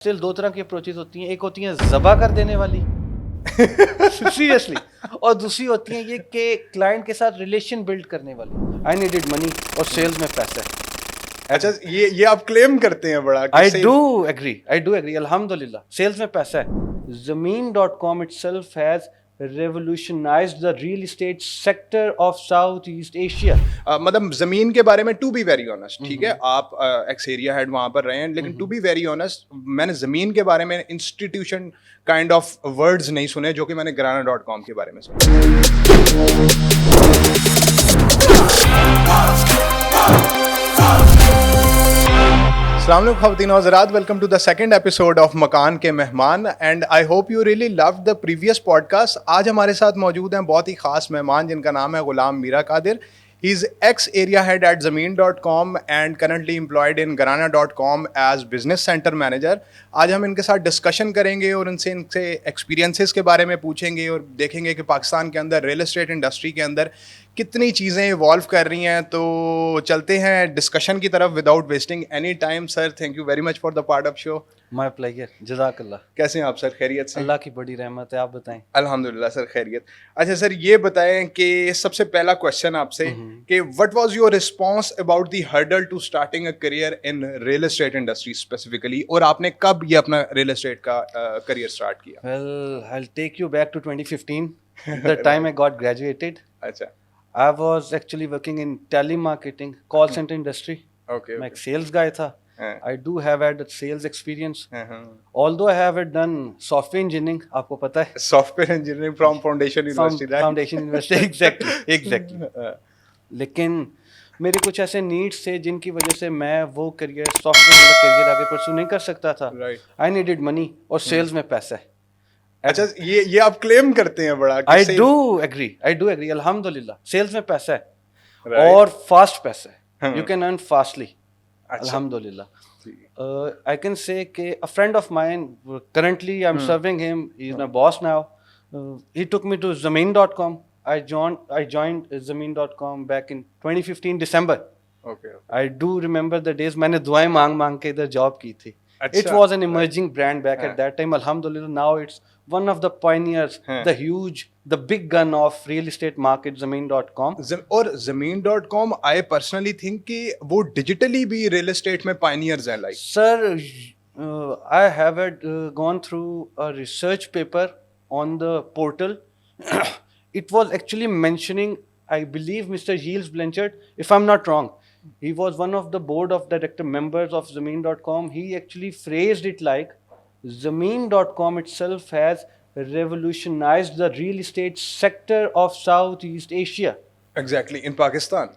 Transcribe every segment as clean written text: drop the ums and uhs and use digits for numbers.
Still दो तरह की अप्रोचेस होती हैं, एक होती हैं ज़बा कर देने वाली सीरियसली और दूसरी होती है ये कि क्लाइंट के साथ रिलेशन बिल्ड करने वाली। आई नीडेड मनी और सेल्स में पैसा है। अच्छा, ये आप क्लेम करते हैं बड़ा। आई डू एग्री अल्हम्दुलिल्लाह सेल्स में पैसा है। Zameen.com itself has revolutionized the real estate sector of Southeast Asia. मतलब जमीन के बारे में टू बी वेरी ऑनेस्ट, ठीक है, आप एक्स एरिया हेड वहां पर रहे हैं, लेकिन टू बी वेरी ऑनेस्ट मैंने जमीन के बारे में इंस्टीट्यूशन काइंड ऑफ वर्ड्स नहीं सुने जो कि मैंने Garana.com के बारे में सुने। अस्सलाम वालेकुम ख़वातीन और हज़रात, welcome to the second episode of Makaan ke Mehmaan and I hope you really loved the previous podcast. आज हमारे साथ मौजूद हैं बहुत ही ख़ास मेहमान जिनका नाम है Ghulam Meera Qadir. He is ex area head at Zameen.com and currently employed in Garana.com as business centre manager. आज हम इनके साथ डिस्कशन करेंगे और इनसे एक्सपीरियंसेस के बारे में पूछेंगे और देखेंगे कि पाकिस्तान के अंदर रियल एस्टेट इंडस्ट्री के अंदर कितनी चीज़ें इवॉल्व कर रही हैं। तो चलते हैं डिस्कशन की तरफ without wasting any time. Sir, thank you very much for the part of show. My pleasure, जज़ाकल्लाह। कैसे हैं आप सर? खैरियत से? अल्लाह की बड़ी रहमत है, आप बताएं। अल्हम्दुलिल्लाह सर, खैरियत। अच्छा सर, ये बताएं कि सबसे पहला क्वेश्चन आपसे कि what was your response about the hurdle to starting a career in real estate industry specifically, और आपने कब ये अपना रियल एस्टेट का करियर स्टार्ट किया? Well, I will take you back to 2015, the time I got graduated. अच्छा, I was actually working in telemarketing, call center industry. Okay. मैं एक sales guy था. हाँ। I do have had a sales experience. हाँ। Although I have done software engineering, आपको पता है? Software engineering from foundation university, right? Foundation University, exactly. लेकिन मेरे कुछ ऐसे नीड्स थे जिनकी वजह से मैं वो करियर सॉफ्टवेयर वाला करियर आगे परस्यू नहीं कर सकता था. राइट। I needed money और सेल्स में पैसा है. अच्छा, ये आप क्लेम करते हैं बड़ा। आई डू एग्री अल्हम्दुलिल्लाह सेल्स में पैसा है Right. और फास्ट पैसा है. हाँ. यू कैन अर्न फास्टली अच्छा। अल्हम्दुलिल्लाह. आई कैन से कि अ friend of mine currently I'm serving him, he is my boss now. He took me to Zameen.com. I joined Zameen.com back in 2015 December. Okay. I do remember the days मैंने दुआएं मांग के इधर job की थी. अच्छा। It was an emerging brand back हाँ. at that time. Alhamdulillah, now it's one of the pioneers, हाँ. the big gun of real estate market, Zameen.com. और Zameen.com आई पर्सनली थिंक कि वो डिजिटली भी रियल एस्टेट में pioneers हैं, like. Sir, I have gone through a research paper on the portal. It was actually mentioning, I believe, Mr. Gilles Blanchard, if I'm not wrong. He was one of the board of director members of Zameen.com. He actually phrased it like, Zameen.com itself has revolutionized the real estate sector of Southeast Asia. Exactly, in Pakistan.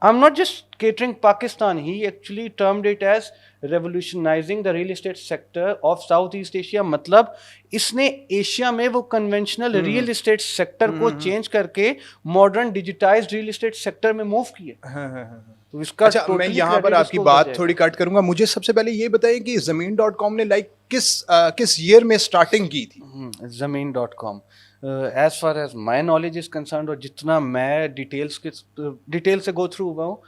I'm not just catering Pakistan. He actually termed it as revolutionizing the real estate sector of Southeast Asia. मतलब इसने Asia में वो conventional real estate sector को change करके modern digitised real estate sector में move किया. तो इसका अच्छा, मैं यहाँ पर आपकी बात थोड़ी कट करूंगा। मुझे सबसे पहले ये बताइए कि Zameen.com ने लाइक किस ईयर में स्टार्टिंग की थी? Zameen.com, as far as my knowledge is concern, और जितना मैं डिटेल से गो थ्रू हुआ हूँ,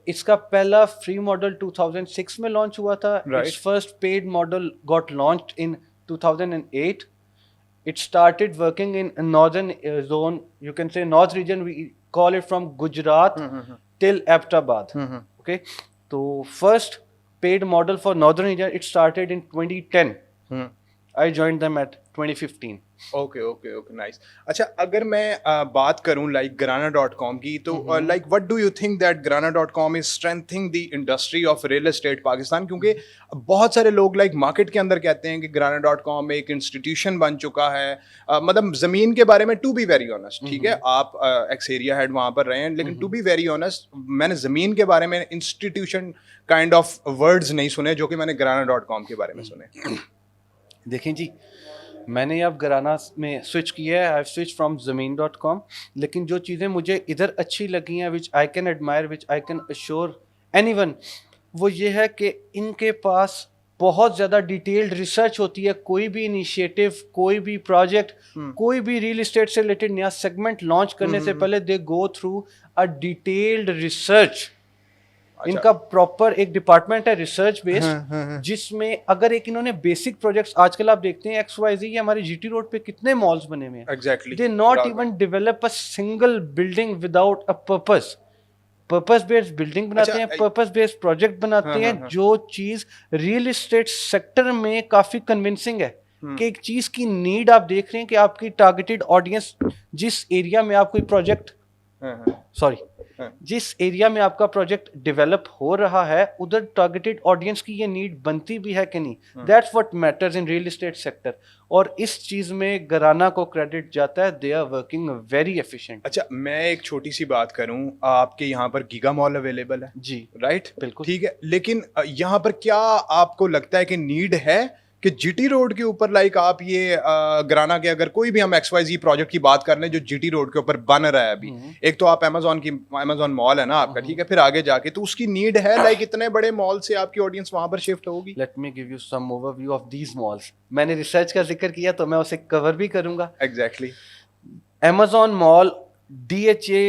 इसका पहला फ्री मॉडल 2006 में लॉन्च हुआ था. Right. It's first paid model got launched in 2008. It started working in northern zone, you can say north region, we call it from Gujarat till Ahmedabad. Okay, so first paid model for northern region, it started in 2010. I joined them at 2015. Okay, nice. अच्छा, अगर मैं बात करूं like Garana.com की, तो like what do you think that Garana.com is strengthening the industry of real estate Pakistan? क्योंकि बहुत सारे लोग लाइक मार्केट के अंदर कहते हैं कि Garana.com एक इंस्टीट्यूशन बन चुका है। मतलब ज़मीन के बारे में टू बी वेरी ऑनेस्ट, ठीक है, आप एक्स एरिया हेड वहाँ पर रहे हैं, लेकिन टू बी वेरी ऑनेस्ट मैंने ज़मीन के बारे में इंस्टीट्यूशन काइंड ऑफ वर्ड्स नहीं सुने जो कि मैंने Garana.com के बारे में सुने। देखें जी, मैंने अब घराना में स्विच किया है. I switch from Zameen.com. लेकिन जो चीज़ें मुझे इधर अच्छी लगी हैं, which I can admire, which I can assure anyone, वो ये है कि इनके पास बहुत ज़्यादा डिटेल्ड रिसर्च होती है. कोई भी इनिशिएटिव, कोई भी प्रोजेक्ट, कोई भी रियल एस्टेट से रिलेटेड नया सेगमेंट लॉन्च करने से पहले they go through a detailed research इनका प्रॉपर एक डिपार्टमेंट है रिसर्च बेस्ड, जिसमें अगर एक इन्होंने बेसिक प्रोजेक्ट्स, आजकल आप देखते हैं XYZ ये हमारे GT रोड पे कितने मॉल्स बने हुए हैं, exactly they not even develop a single building without a purpose based building बनाते हैं, पर्पस बेस्ड प्रोजेक्ट बनाते हैं, जो चीज रियल एस्टेट सेक्टर में काफी कन्विंसिंग है कि एक चीज की नीड आप देख रहे हैं कि आपकी टारगेटेड ऑडियंस जिस एरिया में आप कोई प्रोजेक्ट जिस एरिया में आपका प्रोजेक्ट डेवलप हो रहा है उधर टारगेटेड ऑडियंस की ये नीड बनती भी है कि नहीं, that's what matters in real estate sector. और इस चीज में घराना को क्रेडिट जाता है, they are working very efficient. अच्छा, मैं एक छोटी सी बात करूं, आपके यहाँ पर गीगा मॉल अवेलेबल है जी, राइट? बिल्कुल ठीक है, लेकिन यहाँ पर क्या आपको लगता है कि नीड है कि जीटी रोड के ऊपर लाइक आप ये घराना के अगर कोई भी हम XYZ प्रोजेक्ट की बात कर लें जो जीटी रोड के ऊपर बन रहा है अभी, एक तो आप अमेजोन मॉल है ना आपका, ठीक है, फिर आगे जाके तो उसकी नीड है लाइक इतने बड़े मॉल से आपकी ऑडियंस वहां पर शिफ्ट होगी? Let me give you some overview of these malls. मैंने रिसर्च का जिक्र किया तो मैं उसे कवर भी करूंगा। Exactly. Amazon mall DHA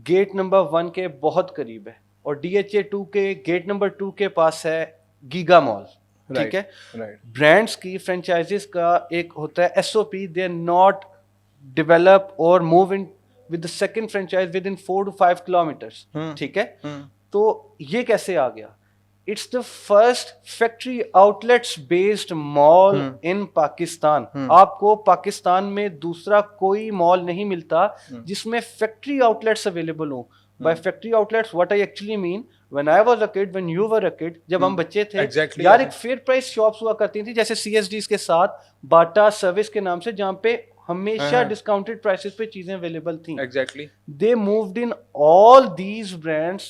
gate number 1 के बहुत करीब है और DHA 2 के गेट नंबर 2 के पास है गीगा मॉल, ठीक है। ब्रांड्स की फ्रेंचाइजीज का एक होता है SOP, they are not develop और move in with the second franchise within 4 to 5 kilometres, ठीक है। तो ये कैसे आ गया? It's the first factory outlets based mall in Pakistan. आपको पाकिस्तान में दूसरा कोई मॉल नहीं मिलता जिसमें फैक्ट्री आउटलेट्स अवेलेबल हो। By factory outlets, what I actually mean, when I was a kid, when you were a kid, जब हम बच्चे थे, यार एक फेयर प्राइस शॉप्स हुआ करती थी जैसे CSDs के साथ बाटा सर्विस के नाम से, जहाँ पे हमेशा डिस्काउंटेड प्राइसेस पे चीजें अवेलेबल थी। Exactly. They moved in all these brands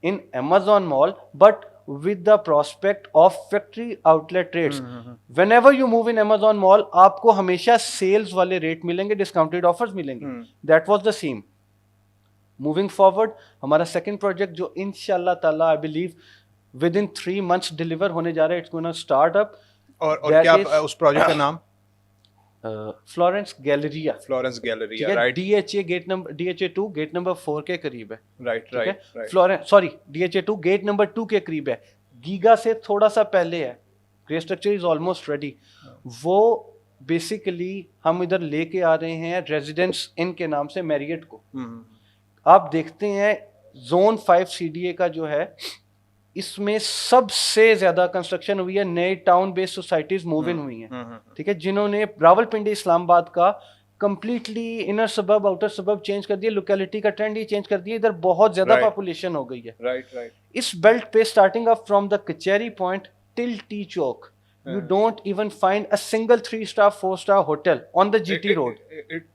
in Amazon Mall, but with the prospect of factory outlet rates. Whenever you move in Amazon Mall, आपको हमेशा सेल्स वाले रेट मिलेंगे, डिस्काउंटेड ऑफर्स मिलेंगे। That was the same. Moving forward, हमारा second project जो इंशाल्लाह ताला I believe with in 3 months deliver होने जा रहा है, इट्स गोना स्टार्ट अप। और क्या उस प्रोजेक्ट का नाम? Florence Galleria. Florence Galleria, right. DHA 2 gate number 4 के करीब है, राइट। DHA 2 गेट नंबर 2 के करीब है, गीगा से थोड़ा सा पहले है। Grey structure is almost ready. वो बेसिकली हम इधर लेके आ रहे हैं रेजिडेंस इन के नाम से मैरियट को। आप देखते हैं जोन 5 CDA का जो है, इसमें सबसे ज्यादा कंस्ट्रक्शन हुई है, नए town based societies move in हुई हैं, ठीक है, जिन्होंने रावलपिंडी इस्लामाबाद का कंप्लीटली इनर सबब आउटर सबब चेंज कर दिया, लोकेलिटी का ट्रेंड ही चेंज कर दिया, इधर बहुत ज्यादा पॉपुलेशन हो गई है। राइट। इस बेल्ट पे starting up from the Kachehri point till T Chowk, you don't even find a single 3-star 4-star hotel on the GT road.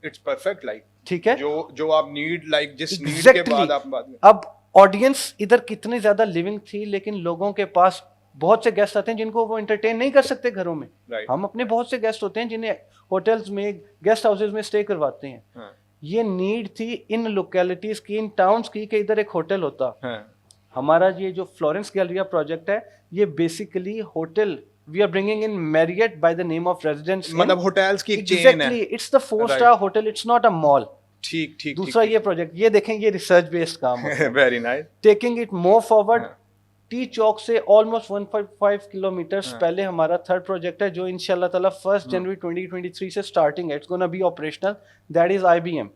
It's perfect, like ठीक है, जो आप नीड लाइक जिस नीड exactly. के बाद आप बात में अब ऑडियंस इधर कितनी ज्यादा लिविंग थी, लेकिन लोगों के पास बहुत से गेस्ट आते हैं जिनको वो एंटरटेन नहीं कर सकते घरों में। हम अपने बहुत से गेस्ट होते हैं जिन्हें होटल्स में, गेस्ट हाउसेज में स्टे करवाते हैं। ये नीड थी इन लोकेलिटीज की, इन टाउन्स की, कि इधर एक होटल होता। हमारा ये जो फ्लोरेंस गैलरिया प्रोजेक्ट है, ये basically hotel we are bringing in Marriott by the name of Residence Inn. मतलब होटल्स की एक चेन है। Exactly, it's the 4-star hotel, it's not a mall. ठीक। दूसरा ये प्रोजेक्ट, ये देखें, ये रिसर्च बेस्ड काम है। Very nice. Taking it more forward, T Chowk से ऑलमोस्ट 1.5 किलोमीटर्स पहले हमारा थर्ड प्रोजेक्ट है, जो इंशाल्लाह ताला 1 जनवरी 2023 से स्टार्टिंग है, it's gonna be operational, that is IBM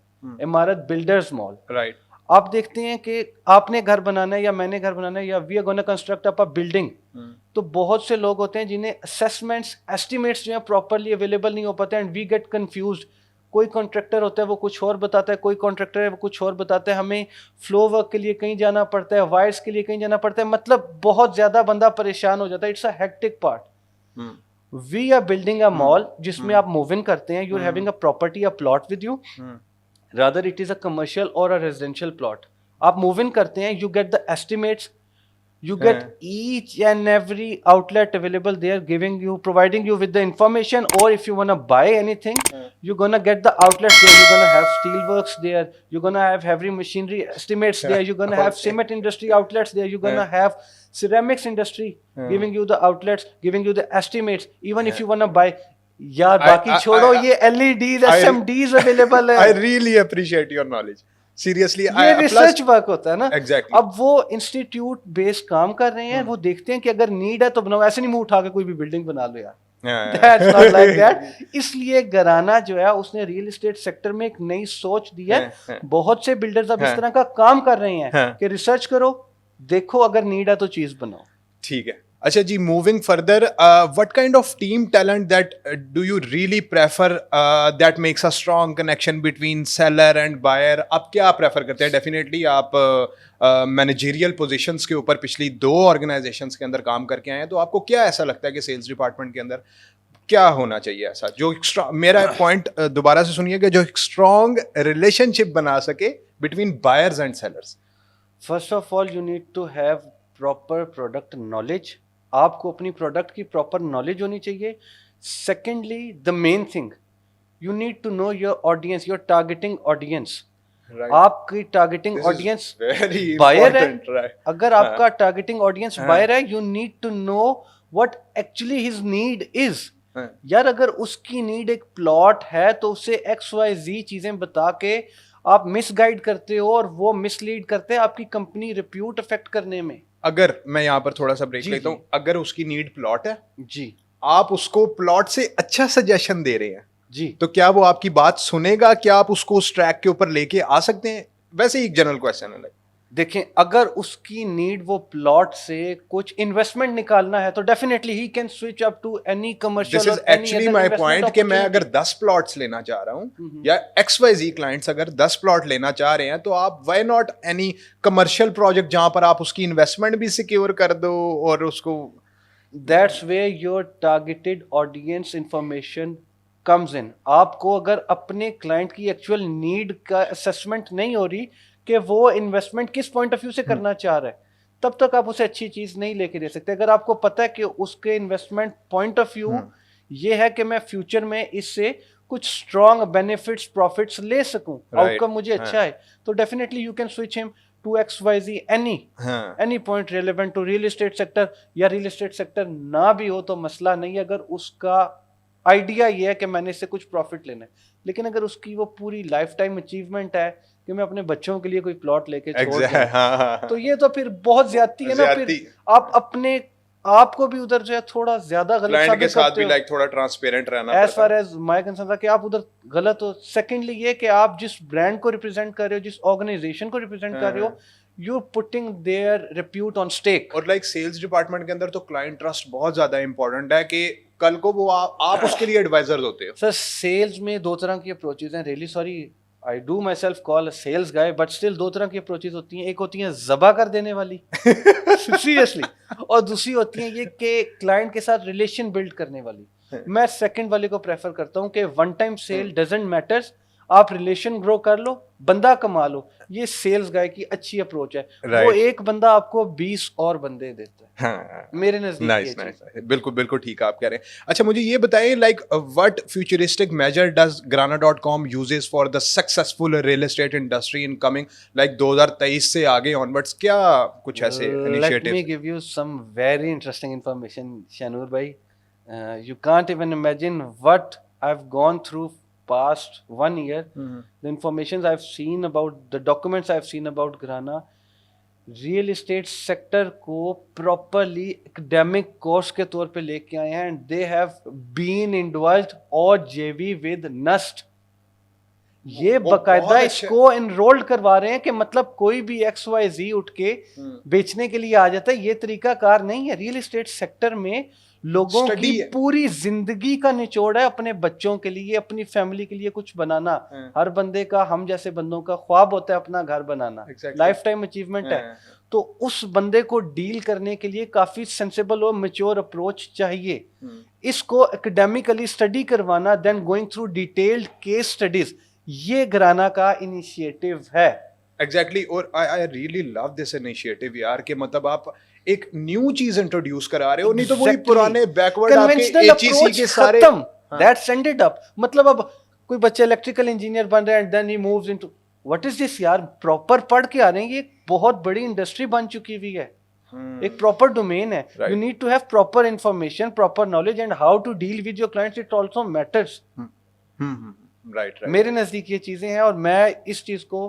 इमारत बिल्डर्स मॉल। राइट। आप देखते हैं कि आपने घर बनाना है या मैंने घर बनाना है या we are gonna construct up a building, तो बहुत से लोग होते हैं जिन्हें असेसमेंट्स, एस्टिमेट्स जो है प्रॉपरली अवेलेबल नहीं हो पाते एंड वी गेट कंफ्यूज्ड। कोई कॉन्ट्रैक्टर होता है वो कुछ और बताता है, कोई कॉन्ट्रैक्टर है वो कुछ और बताता है, हमें फ्लो वर्क के लिए कहीं जाना पड़ता है, वायर्स के लिए कहीं जाना पड़ता है, मतलब बहुत ज्यादा बंदा परेशान हो जाता है। It's a hectic part. We are building a mall जिसमें आप मूव इन करते हैं, you are having a property, a plot with you, rather it is a commercial or a residential plot. आप move in करते हैं, you get the estimates, you get each and every outlet available there, providing you with the information, or if you want to buy anything, you're gonna get the outlets there, you're gonna have steel works there, you're gonna have heavy machinery estimates there, you're gonna have cement industry outlets there, you're gonna have ceramics industry giving you the outlets, giving you the estimates, even if you want to buy, यार बाकी छोड़ो, ये LEDs, SMDs available है। I really appreciate your knowledge. Seriously ये research work होता है ना। Exactly. अब वो इंस्टीट्यूट बेस्ड काम कर रहे हैं, वो देखते हैं कि अगर नीड है तो बनाओ, ऐसे नहीं मुंह उठा के कोई भी बिल्डिंग बना लो यार। That's not like that. इसलिए घराना जो है उसने रियल एस्टेट सेक्टर में एक नई सोच दी है। बहुत से बिल्डर्स अब इस तरह का काम कर रहे हैं कि रिसर्च करो, देखो अगर नीड है तो चीज बनाओ। ठीक है। अच्छा जी, moving further, what kind of team talent that do you really prefer that makes a strong connection between seller and buyer? आप क्या प्रेफर करते हैं? डेफिनेटली आप मैनेजरियल पोजीशंस के ऊपर पिछली 2 ऑर्गेनाइजेशंस के अंदर काम करके आए हैं, तो आपको क्या ऐसा लगता है कि सेल्स डिपार्टमेंट के अंदर क्या होना चाहिए ऐसा जो मेरा पॉइंट दोबारा से सुनिएगा, जो एक स्ट्रॉन्ग रिलेशनशिप बना सके between buyers and sellers? First of all you need to have proper product knowledge. आपको अपनी प्रोडक्ट की प्रॉपर नॉलेज होनी चाहिए। Secondly the main thing, you need to know your audience, your targeting audience. आपकी targeting audience buyer है। अगर आपका targeting audience buyer है, you need to know what actually his need is. यार अगर उसकी नीड एक प्लॉट है तो उसे XYZ चीजें बता के आप मिसगाइड करते हो और वो मिसलीड करते हैं आपकी कंपनी रिप्यूट अफेक्ट करने में। अगर मैं यहाँ पर थोड़ा सा ब्रेक लेता हूँ, अगर उसकी नीड प्लॉट है जी, आप उसको प्लॉट से अच्छा सजेशन दे रहे हैं जी, तो क्या वो आपकी बात सुनेगा? क्या आप उसको उस ट्रैक के ऊपर लेके आ सकते हैं? वैसे ही एक जनरल क्वेश्चन है। देखें, अगर उसकी नीड वो प्लॉट से कुछ इन्वेस्टमेंट निकालना है तो definitely he can switch up to any commercial. This is actually my point कि मैं अगर 10 प्लॉट्स लेना चाह रहा हूं या XYZ क्लाइंट्स अगर 10 प्लॉट लेना चाह रहे हैं, तो आप why not any commercial project जहां पर आप उसकी इन्वेस्टमेंट भी सिक्योर कर दो और उसको। That's where your targeted audience information comes in. आपको अगर अपने क्लाइंट की एक्चुअल नीड का असेसमेंट नहीं हो रही कि वो इन्वेस्टमेंट किस पॉइंट ऑफ व्यू से करना चाह रहा है, तब तक आप उसे अच्छी चीज नहीं लेके दे सकते। अगर आपको पता है कि उसके इन्वेस्टमेंट पॉइंट ऑफ व्यू ये है कि मैं फ्यूचर में इससे कुछ स्ट्रॉन्ग बेनिफिट्स प्रॉफिट्स ले सकूं, आउटकम मुझे अच्छा है, तो definitely you can switch him to XYZ any point relevant to real estate sector. या रियल एस्टेट सेक्टर ना भी हो तो मसला नहीं, अगर उसका आइडिया ये है कि मैंने इससे कुछ प्रॉफिट लेना है। लेकिन अगर उसकी वो पूरी लाइफ टाइम अचीवमेंट है कि मैं अपने बच्चों के लिए कोई प्लॉट लेके छोड़ दूं, तो ये तो फिर बहुत ज्यादती है ना। फिर आप अपने आपको भी उधर जो है थोड़ा ज्यादा गलत साबित के साथ भी लाइक थोड़ा ट्रांसपेरेंट रहना as far as my concern था कि आप उधर गलत हो। सेकेंडली ये कि आप जिस ब्रांड को रिप्रेजेंट कर रहे हो, जिस ऑर्गेनाइजेशन को रिप्रेजेंट कर रहे हो, you putting their repute on stake. और लाइक सेल्स डिपार्टमेंट के अंदर तो क्लाइंट ट्रस्ट बहुत ज्यादा इंपॉर्टेंट है कि कल को वो आप उसके लिए एडवाइजर होते हो। सर सेल्स में 2 तरह की अप्रोचेज हैं। Really sorry, I do my self call a sales guy, but still 2 तरह की अप्रोचेज होती हैं। एक होती है ज़बा कर देने वाली सीरियसली, और दूसरी होती है ये कि क्लाइंट के साथ रिलेशन बिल्ड करने वाली। मैं सेकंड वाले को प्रेफर करता हूँ कि one time sale doesn't matters, आप रिलेशन ग्रो कर लो, बंदा कमा लो। ये सेल्स गाय की अच्छी अप्रोच है। वो एक बंदा आपको 20 और बंदे देता है। मेरे नजदीक बिल्कुल बिल्कुल ठीक है आप कह रहे हैं। अच्छा मुझे ये बताइए, like what futuristic measure does grana.com uses for the successful real estate industry in coming like 2023 से आगे ऑनवर्ड्स? क्या कुछ ऐसे initiatives? Let me give you some very interesting information Shanoor भाई। You can't even imagine what I have gone through past 1 year. The informations I've seen about, the documents I've seen about Grana, real estate sector को properly academic course के तौर पे लेके आए हैं, and they have been involved और JV with Nernst. ये बकायदा इसको एनरोल्ड करवा रहे हैं कि मतलब कोई भी XYZ उठ के बेचने के लिए आ जाता है। ये तरीका कार नहीं है। रियल एस्टेट सेक्टर में लोगों की पूरी जिंदगी का निचोड़ है अपने बच्चों के लिए, अपनी फैमिली के लिए कुछ बनाना। हर बंदे का, हम जैसे बंदों का ख्वाब होता है अपना घर बनाना, लाइफ टाइम अचीवमेंट है। तो उस बंदे को डील करने के लिए काफी सेंसिबल और मैच्योर अप्रोच चाहिए। इसको एकेडमिकली स्टडी करवाना, then going through detailed case studies, ये घराना का इनिशिएटिव है। एग्जैक्टली और I really love this initiative यार, कि मतलब आप एक न्यू चीज इंट्रोड्यूस करा रहे हो, नहीं तो वही पुराने बैकवर्ड आपके HEC के सारे दैट्स एंडेड अप। मतलब अब कोई बच्चा इलेक्ट्रिकल इंजीनियर बन रहा है and then he moves into what is this यार, प्रॉपर पढ़ के आ रहे हैं। ये बहुत बड़ी इंडस्ट्री बन चुकी हुई है, एक प्रॉपर डोमेन है। You need to have proper information, proper knowledge, and how to deal with your clients, it also matters. Right मेरे नजदीक ये चीजें हैं और मैं इस चीज को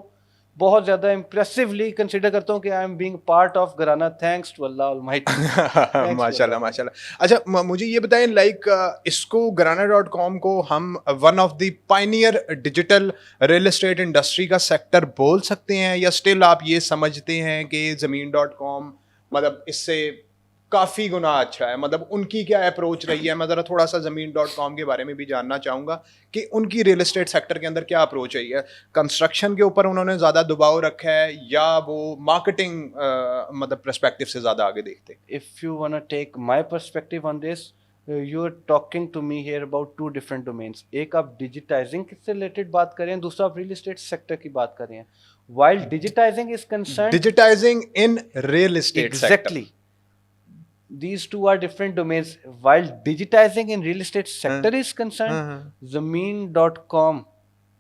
बहुत ज़्यादा इम्प्रेसिवली कंसिडर करता हूँ कि I am being part of घराना, थैंक्स टू अल्लाह ऑलमाइटी। माशाल्लाह माशाल्लाह। अच्छा मुझे ये बताएं लाइक इसको Garana.com को हम one of the Pioneer digital real estate industry का सेक्टर बोल सकते हैं, या स्टिल आप ये समझते हैं कि Zameen.com मतलब इससे काफ़ी गुना अच्छा है? मतलब उनकी क्या अप्रोच रही है? मैं ज़रा थोड़ा सा Zameen.com के बारे में भी जानना चाहूँगा कि उनकी रियल एस्टेट सेक्टर के अंदर क्या अप्रोच रही है। कंस्ट्रक्शन के ऊपर उन्होंने ज़्यादा दबाव रखा है या वो मार्केटिंग मतलब पर्सपेक्टिव से ज़्यादा आगे देखते हैं? If you wanna take my perspective on this, you're talking to me here about two different domains. एक आप digitizing से related बात कर रहे हैं, दूसरा आप real estate sector की बात कर रहे हैं. While digitizing is concerned, digitising in real estate exactly, these two are different domains. While digitizing in real estate sector is concerned, Zameen.com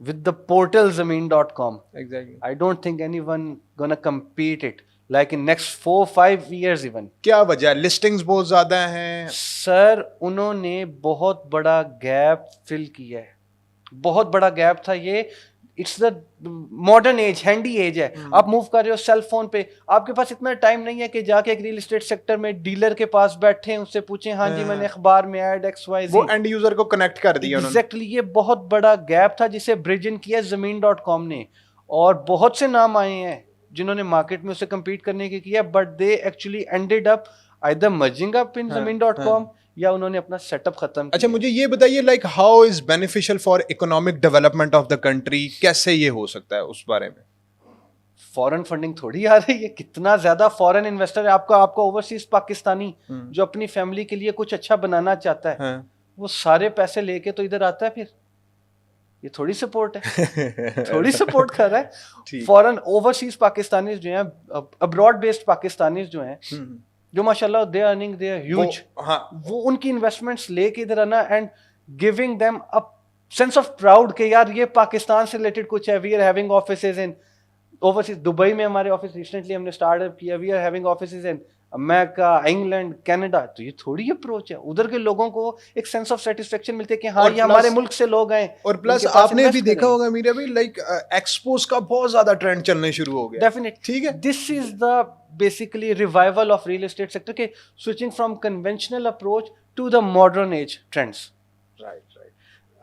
with the portal Zameen.com, exactly. I don't think anyone gonna compete it. Like in next 4-5 years even. क्या वजह? Listings बहुत ज्यादा हैं। Sir उन्होंने बहुत बड़ा gap fill किया है, बहुत बड़ा गैप था ये। It's the modern age, handy age है। आप मूव कर रहे हो सेल फोन पे, आपके पास इतना टाइम नहीं है कि जाके एक रियल एस्टेट सेक्टर में डीलर के पास बैठे उससे पूछें हाँ जी मैंने अखबार में ऐड XYZ। वो एंड यूजर को कनेक्ट कर दिया उन्होंने। एग्जैक्टली, ये बहुत बड़ा गैप था जिसे ब्रिज इन किया Zameen.com ने, और बहुत से नाम आए हैं जिन्होंने मार्केट में उसे compete करने के किया, but they actually ended up either merging up in Zameen.com या उन्होंने अपना सेटअप खत्म किया। अच्छा मुझे ये बताइए like how is beneficial for economic development of the country, कैसे ये हो सकता है उस बारे में? फॉरेन फंडिंग थोड़ी आ रही है, कितना ज्यादा फॉरेन इन्वेस्टर है आपका ओवरसीज पाकिस्तानी जो अपनी फैमिली के लिए कुछ अच्छा बनाना चाहता है, हाँ। वो सारे पैसे लेके तो इधर आता है, फिर ये थोड़ी सपोर्ट है, थोड़ी सपोर्ट कर रहा है। फॉरेन ओवरसीज पाकिस्तानी जो हैं, अब्रॉड बेस्ड पाकिस्तानी जो हैं, जो माशाल्लाह दे अर्निंग दे ह्यूज, वो उनकी इन्वेस्टमेंट्स लेके इधर आना and giving them a sense of proud कि यार ये पाकिस्तान से रिलेटेड कुछ है। We are having offices in overseas, Dubai में हमारे ऑफिस रिसेंटली हमने स्टार्टअप किया। We are having offices in America, England, Canada. तो ये थोड़ी अप्रोच है, उधर के लोगों को एक सेंस ऑफ सेटिस्फेक्शन मिलती है कि हाँ ये हमारे मुल्क से लोग आए। और प्लस आपने भी देखा होगा मीरा भाई लाइक एक्सपोज का बहुत ज्यादा ट्रेंड चलने शुरू हो गया। डेफिनेट, ठीक है। This is the basically revival of real estate sector के, switching from conventional approach to the modern age trends. Right.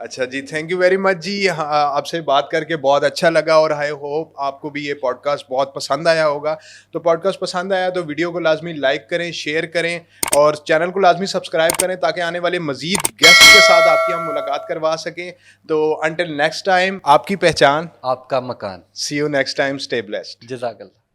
अच्छा जी, थैंक यू वेरी मच जी। आपसे बात करके बहुत अच्छा लगा और आई होप आपको भी ये पॉडकास्ट बहुत पसंद आया होगा। तो पॉडकास्ट पसंद आया तो वीडियो को लाजमी लाइक करें, शेयर करें और चैनल को लाजमी सब्सक्राइब करें ताकि आने वाले मजीद गेस्ट के साथ आपकी हम मुलाकात करवा सकें। तो अंटिल नेक्स्ट टाइम, आपकी पहचान आपका मकान। See you next time, stay blessed. जज़ाकल्लाह।